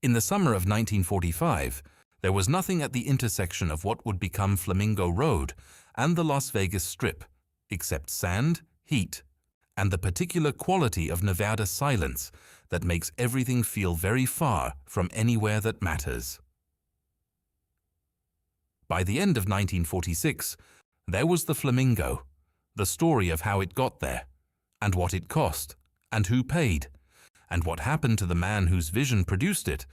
In the summer of 1945, there was nothing at the intersection of what would become Flamingo Road and the Las Vegas Strip, except sand, heat, and the particular quality of Nevada silence that makes everything feel very far from anywhere that matters. By the end of 1946, there was the Flamingo, the story of how it got there, and what it cost, and who paid, and what happened to the man whose vision produced it,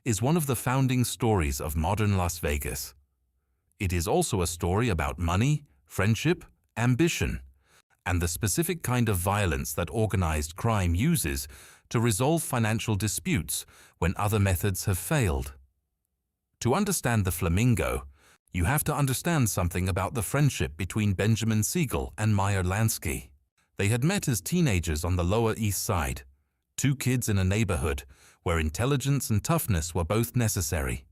is one of the founding stories of modern Las Vegas. It is also a story about money, friendship, ambition, and the specific kind of violence that organized crime uses to resolve financial disputes when other methods have failed. To understand the Flamingo, you have to understand something about the friendship between Benjamin Siegel and Meyer Lansky. They had met as teenagers on the Lower East Side, two kids in a neighborhood where intelligence and toughness were both necessary.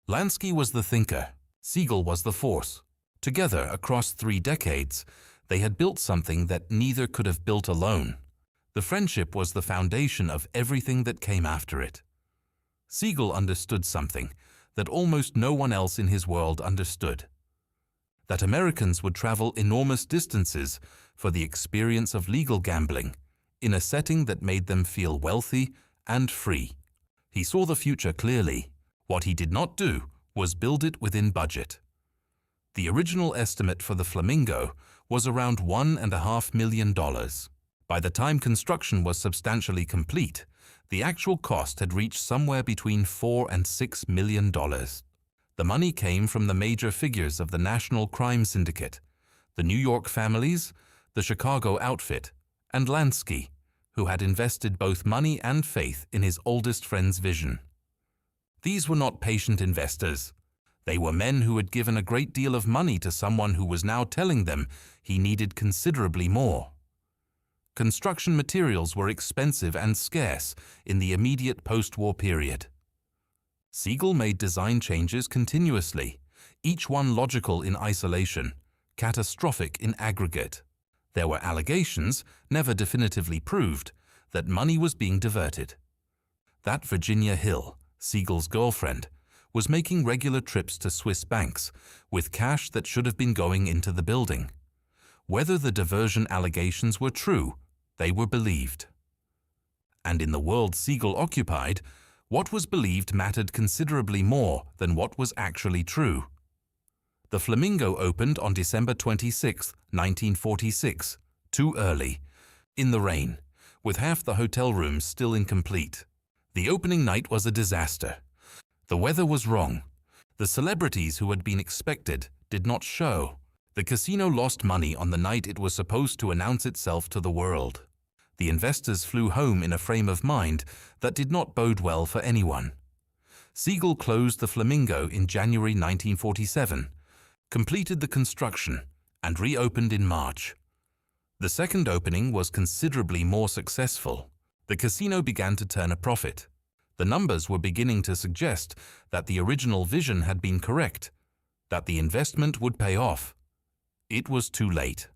Lansky was the thinker, Siegel was the force. Together, across 3 decades, they had built something that neither could have built alone. The friendship was the foundation of everything that came after it. Siegel understood something that almost no one else in his world understood: that Americans would travel enormous distances for the experience of legal gambling in a setting that made them feel wealthy and free. He saw the future clearly. What he did not do was build it within budget. The original estimate for the Flamingo was around $1.5 million. By the time construction was substantially complete, the actual cost had reached somewhere between $4 and $6 million. The money came from the major figures of the National Crime Syndicate, the New York families, the Chicago outfit, and Lansky, who had invested both money and faith in his oldest friend's vision. These were not patient investors. They were men who had given a great deal of money to someone who was now telling them he needed considerably more. Construction materials were expensive and scarce in the immediate post-war period. Siegel made design changes continuously, each one logical in isolation, catastrophic in aggregate. There were allegations, never definitively proved, that money was being diverted. That Virginia Hill, Siegel's girlfriend, was making regular trips to Swiss banks with cash that should have been going into the building. Whether the diversion allegations were true, they were believed. And in the world Siegel occupied, what was believed mattered considerably more than what was actually true. The Flamingo opened on December 26, 1946, too early, in the rain, with half the hotel rooms still incomplete. The opening night was a disaster. The weather was wrong. The celebrities who had been expected did not show. The casino lost money on the night it was supposed to announce itself to the world. The investors flew home in a frame of mind that did not bode well for anyone. Siegel closed the Flamingo in January 1947, completed the construction, and reopened in March. The second opening was considerably more successful. The casino began to turn a profit. The numbers were beginning to suggest that the original vision had been correct, that the investment would pay off. It was too late.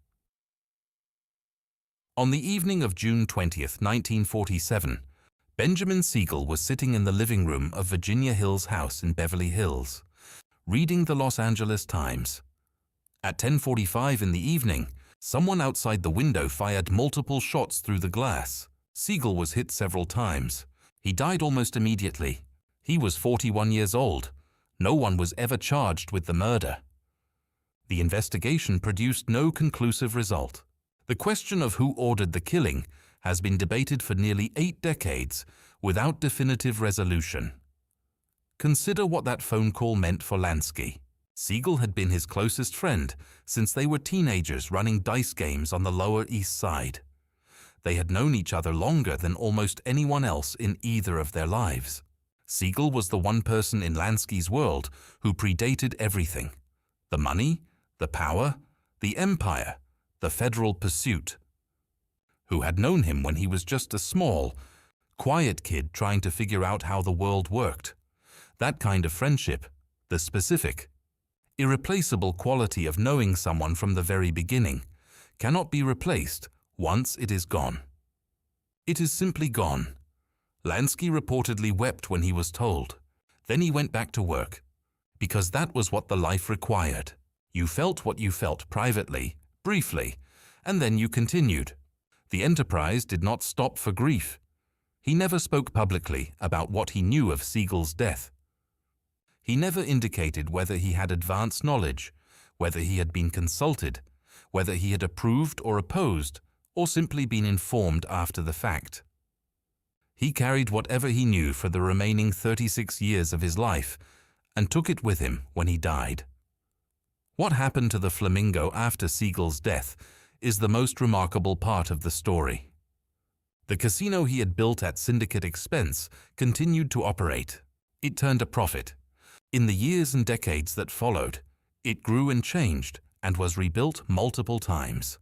On the evening of June 20, 1947, Benjamin Siegel was sitting in the living room of Virginia Hill's house in Beverly Hills, reading the Los Angeles Times. At 10:45 in the evening, someone outside the window fired multiple shots through the glass. Siegel was hit several times. He died almost immediately. He was 41 years old. No one was ever charged with the murder. The investigation produced no conclusive result. The question of who ordered the killing has been debated for nearly 8 decades without definitive resolution. Consider what that phone call meant for Lansky. Siegel had been his closest friend since they were teenagers running dice games on the Lower East Side. They had known each other longer than almost anyone else in either of their lives. Siegel was the one person in Lansky's world who predated everything: the money, the power, the empire, the federal pursuit. Who had known him when he was just a small, quiet kid trying to figure out how the world worked. That kind of friendship, the specific, irreplaceable quality of knowing someone from the very beginning, cannot be replaced once it is gone. It is simply gone. Lansky reportedly wept when he was told. Then he went back to work, because that was what the life required. You felt what you felt privately, briefly, and then you continued. The enterprise did not stop for grief. He never spoke publicly about what he knew of Siegel's death. He never indicated whether he had advance knowledge, whether he had been consulted, whether he had approved or opposed, or simply been informed after the fact. He carried whatever he knew for the remaining 36 years of his life and took it with him when he died. What happened to the Flamingo after Siegel's death is the most remarkable part of the story. The casino he had built at syndicate expense continued to operate. It turned a profit. In the years and decades that followed, it grew and changed and was rebuilt multiple times.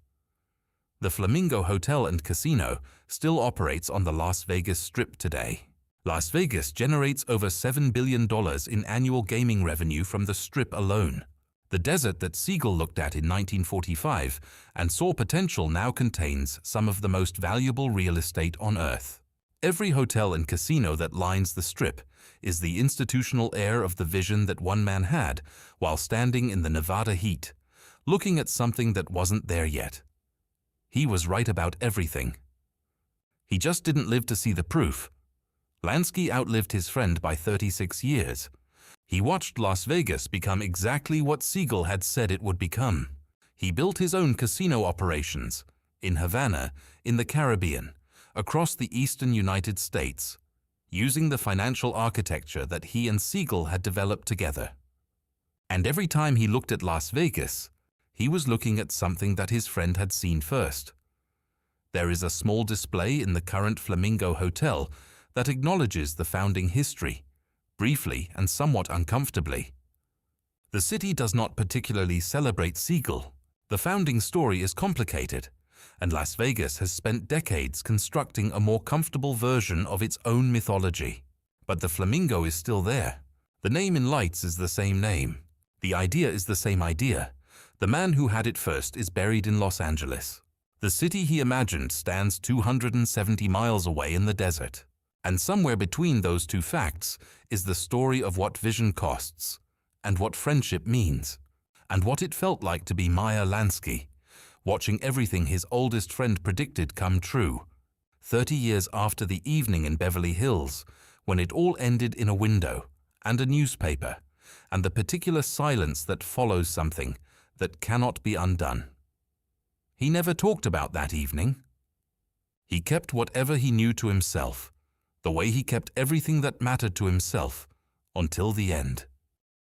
The Flamingo Hotel and Casino still operates on the Las Vegas Strip today. Las Vegas generates over $7 billion in annual gaming revenue from the Strip alone. The desert that Siegel looked at in 1945 and saw potential now contains some of the most valuable real estate on Earth. Every hotel and casino that lines the Strip is the institutional heir of the vision that one man had while standing in the Nevada heat, looking at something that wasn't there yet. He was right about everything. He just didn't live to see the proof. Lansky outlived his friend by 36 years. He watched Las Vegas become exactly what Siegel had said it would become. He built his own casino operations in Havana, in the Caribbean, across the eastern United States, using the financial architecture that he and Siegel had developed together. And every time he looked at Las Vegas, he was looking at something that his friend had seen first. There is a small display in the current Flamingo Hotel that acknowledges the founding history, briefly and somewhat uncomfortably. The city does not particularly celebrate Siegel. The founding story is complicated, and Las Vegas has spent decades constructing a more comfortable version of its own mythology. But the Flamingo is still there. The name in lights is the same name. The idea is the same idea. The man who had it first is buried in Los Angeles. The city he imagined stands 270 miles away in the desert. And somewhere between those two facts is the story of what vision costs, and what friendship means, and what it felt like to be Meyer Lansky, watching everything his oldest friend predicted come true, 30 years after the evening in Beverly Hills, when it all ended in a window, and a newspaper, and the particular silence that follows something that cannot be undone. He never talked about that evening. He kept whatever he knew to himself, the way he kept everything that mattered to himself, until the end.